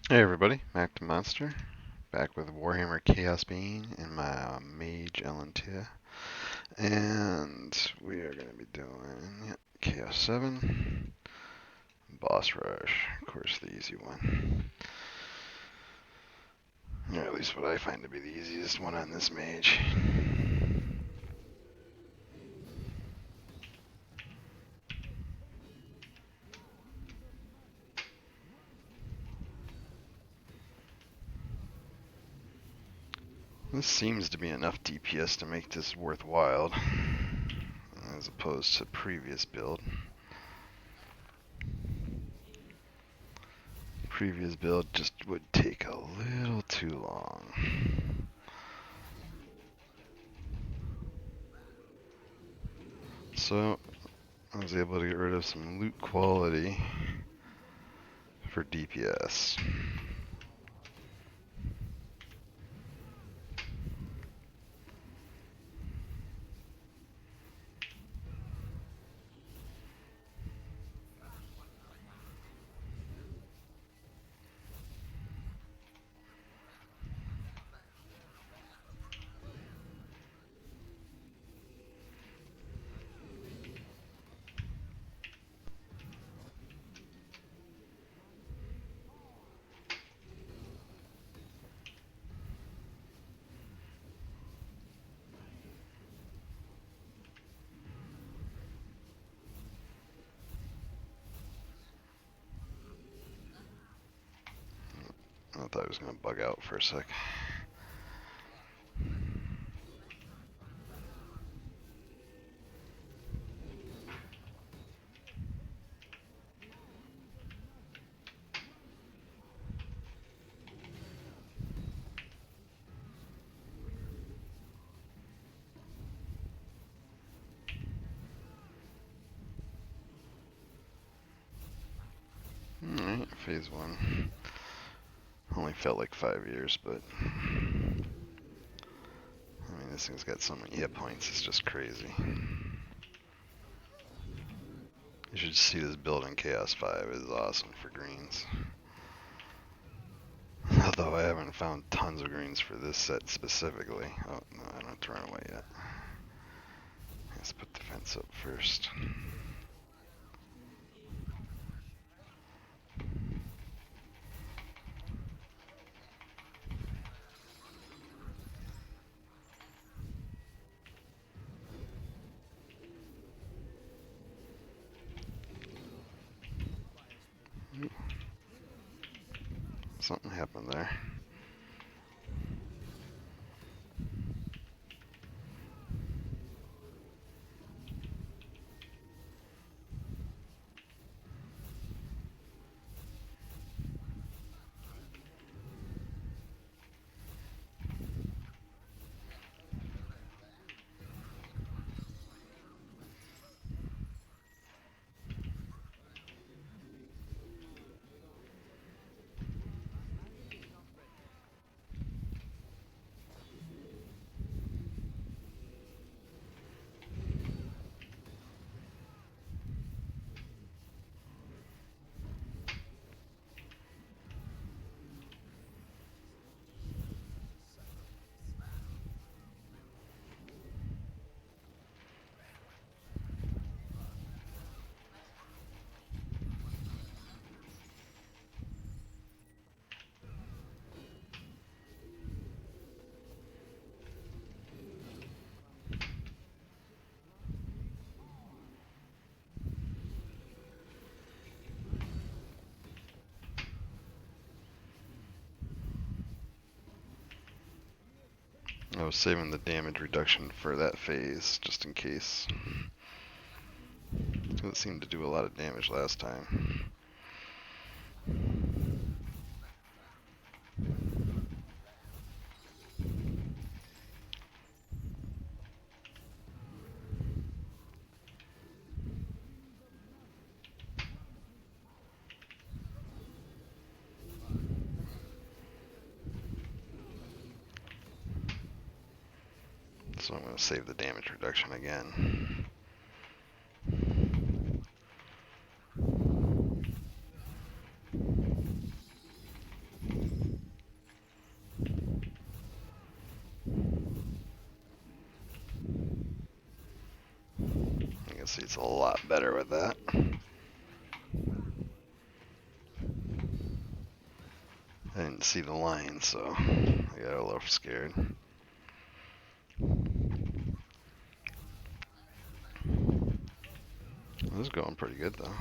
Hey everybody, back to Monster. Back with WarHammer Chaosbane and my mage Elontir. And we are going to be doing Chaos 7, Boss Rush. Of course, the easy one. Or at least what I find to be the easiest one on this mage. This seems to be enough DPS to make this worthwhile, as opposed to previous build. Previous build just would take a little too long. So I was able to get rid of some loot quality for DPS. I thought it was going to bug out for a sec. Alright, phase 1. Only felt like 5 years, but I mean, this thing's got so many hit points, it's just crazy. You should see this build in Chaos 5, it is awesome for greens. Although I haven't found tons of greens for this set specifically. Oh, no, I don't have to run away yet. Let's put the fence up first. Something happened there. I was saving the damage reduction for that phase, just in case. It seemed to do a lot of damage last time. So I'm going to save the damage reduction again. It's a lot better with that. I didn't see the line, so I got a little scared. This is going pretty good, though.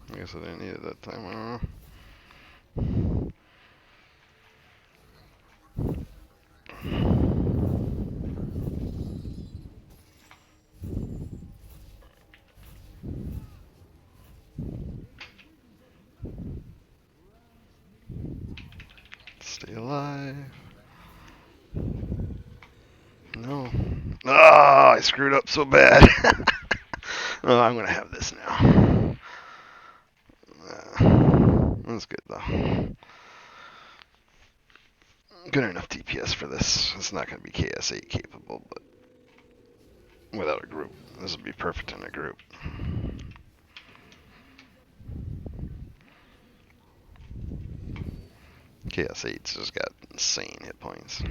I guess I didn't need it that time. I don't know. Stay alive. No. Oh, I screwed up so bad. Oh, I'm gonna have this now. That's good though. Good enough DPS for this. It's not gonna be KS8 capable, but without a group, this would be perfect in a group. KS8's just got insane hit points.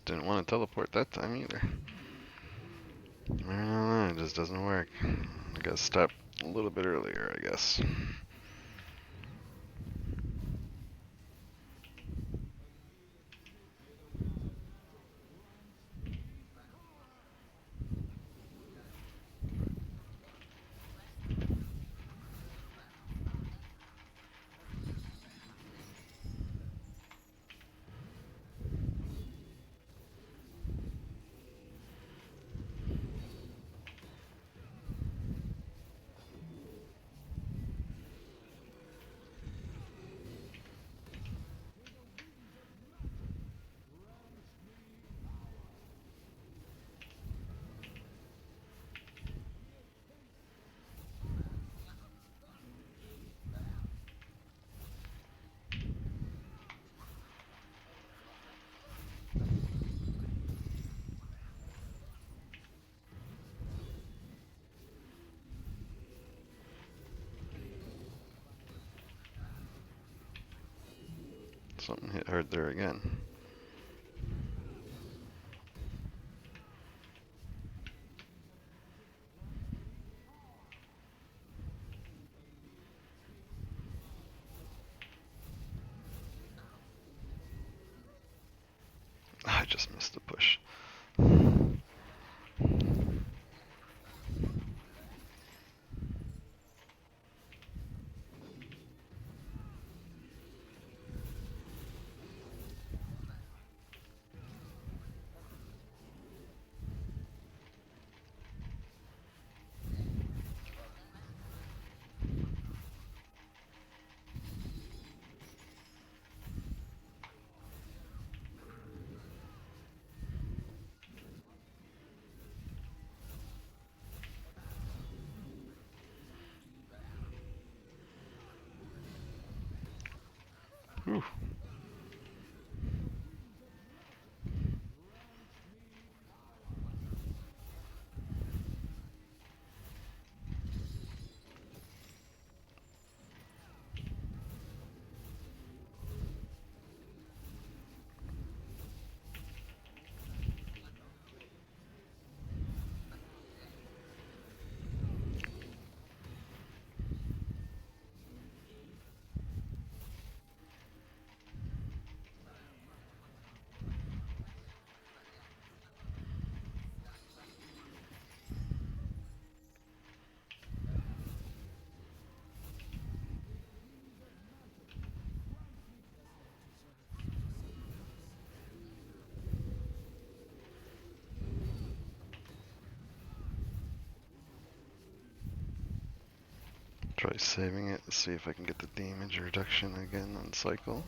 didn't want to teleport that time either. I don't know, it just doesn't work. I gotta stop a little bit earlier, I guess. Something hit hard there again. I just missed the push. Whew. Try saving it, see if I can get the damage reduction again on cycle.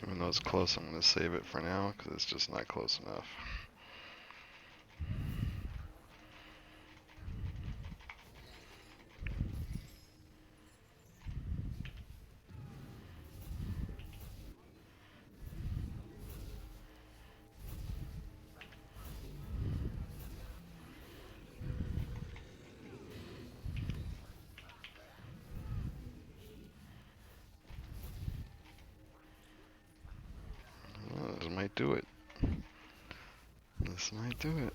Even though it's close, I'm going to save it for now because it's just not close enough. Well, this might do it. This might do it.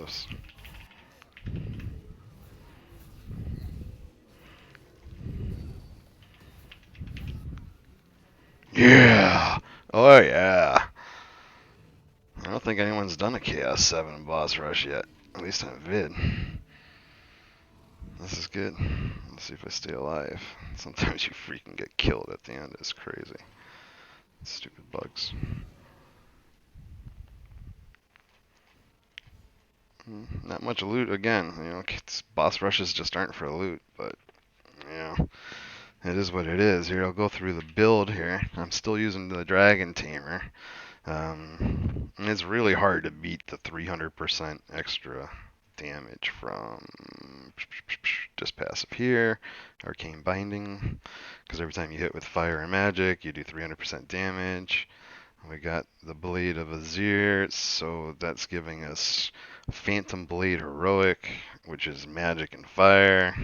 close. Yeah! Oh yeah! I don't think anyone's done a Chaos 7 boss rush yet. At least on vid. This is good. Let's see if I stay alive. Sometimes you freaking get killed at the end. It's crazy. Stupid bugs. Not much loot again. You know, boss rushes just aren't for loot, but you know, it is what it is. Here, I'll go through the build here. I'm still using the Dragon Tamer. It's really hard to beat the 300% extra damage from just passive here, Arcane Binding, because every time you hit with fire and magic, you do 300% damage. We got the Blade of Azir, so that's giving us Phantom Blade Heroic, which is magic and fire.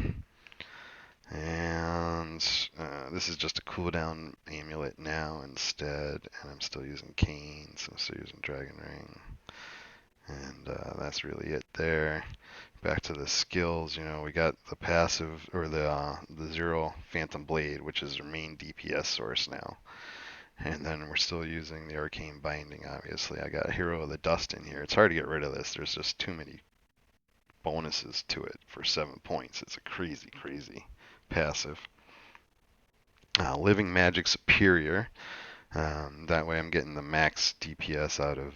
And this is just a cooldown amulet now instead, and I'm still using Cane, so I'm still using Dragon Ring. And that's really it there. Back to the skills, you know, we got the passive, or the Zero Phantom Blade, which is our main DPS source now. And then we're still using the Arcane Binding, obviously. I got Hero of the Dust in here. It's hard to get rid of this. There's just too many bonuses to it for 7 points. It's a crazy, crazy passive. Living Magic Superior. That way I'm getting the max DPS out of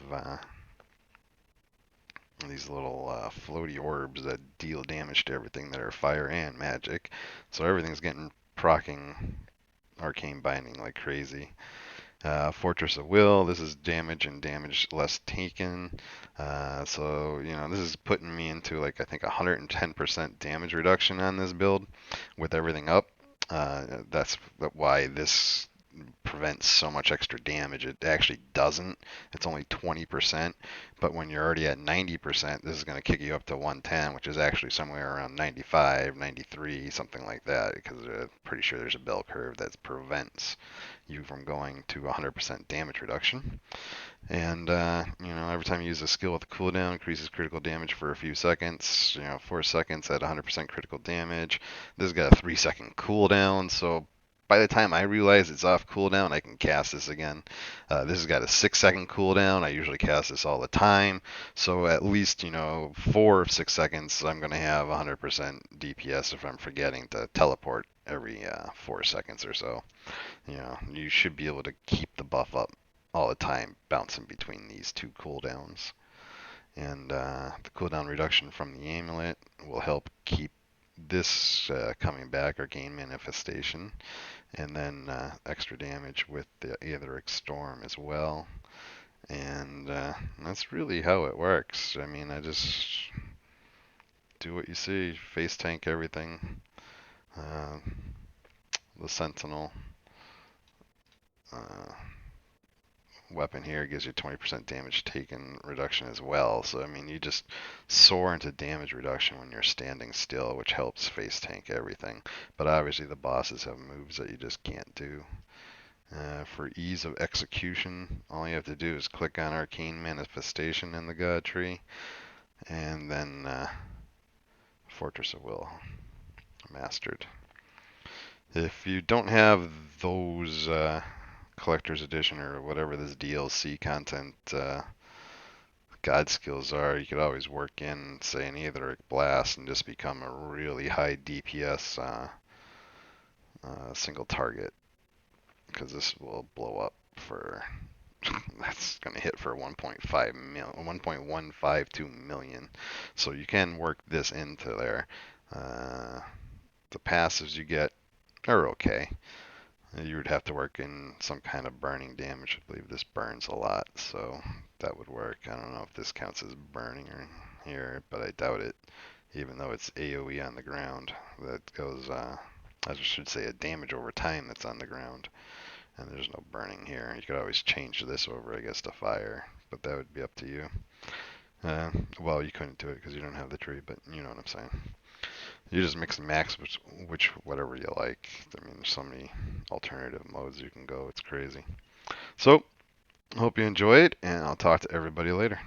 these little floaty orbs that deal damage to everything that are fire and magic. So everything's getting proccing Arcane Binding like crazy. Fortress of Will, this is damage and damage less taken. So, you know, this is putting me into like, I think 110% damage reduction on this build with everything up. That's why this prevents so much extra damage. It actually doesn't. It's only 20%, but when you're already at 90%, this is going to kick you up to 110, which is actually somewhere around 95, 93, something like that, because I'm pretty sure there's a bell curve that prevents you from going to 100% damage reduction. And, you know, every time you use a skill with a cooldown, increases critical damage for a few seconds. You know, 4 seconds at 100% critical damage. This has got a 3-second cooldown, so by the time I realize it's off cooldown, I can cast this again. This has got a 6-second cooldown. I usually cast this all the time. So at least, you know, 4 or 6 seconds, I'm going to have 100% DPS if I'm forgetting to teleport every 4 seconds or so. You know, you should be able to keep the buff up all the time, bouncing between these two cooldowns. And the cooldown reduction from the amulet will help keep this coming back, or gain manifestation, and then extra damage with the Aetheric Storm as well. And that's really how it works. I mean, I just do what you see, face tank everything. Uh, the Sentinel weapon here gives you 20% damage taken reduction as well. So, I mean, you just soar into damage reduction when you're standing still, which helps face tank everything. But obviously the bosses have moves that you just can't do. For ease of execution, all you have to do is click on Arcane Manifestation in the God Tree, and then Fortress of Will mastered. If you don't have those Collector's Edition or whatever this DLC content God skills are, you could always work in, say, an Aetheric Blast and just become a really high DPS single target, because this will blow up for that's going to hit for 1.152 million. So you can work this into there. The passives you get are okay. You would have to work in some kind of burning damage. I believe this burns a lot, so that would work. I don't know if this counts as burning or here, but I doubt it, even though it's AoE on the ground. That goes, I should say, a damage over time that's on the ground. And there's no burning here. You could always change this over, I guess, to fire, but that would be up to you. Well, you couldn't do it because you don't have the tree, but you know what I'm saying. You just mix and max which whatever you like. I mean, there's so many alternative modes you can go. It's crazy. So, hope you enjoyed, and I'll talk to everybody later.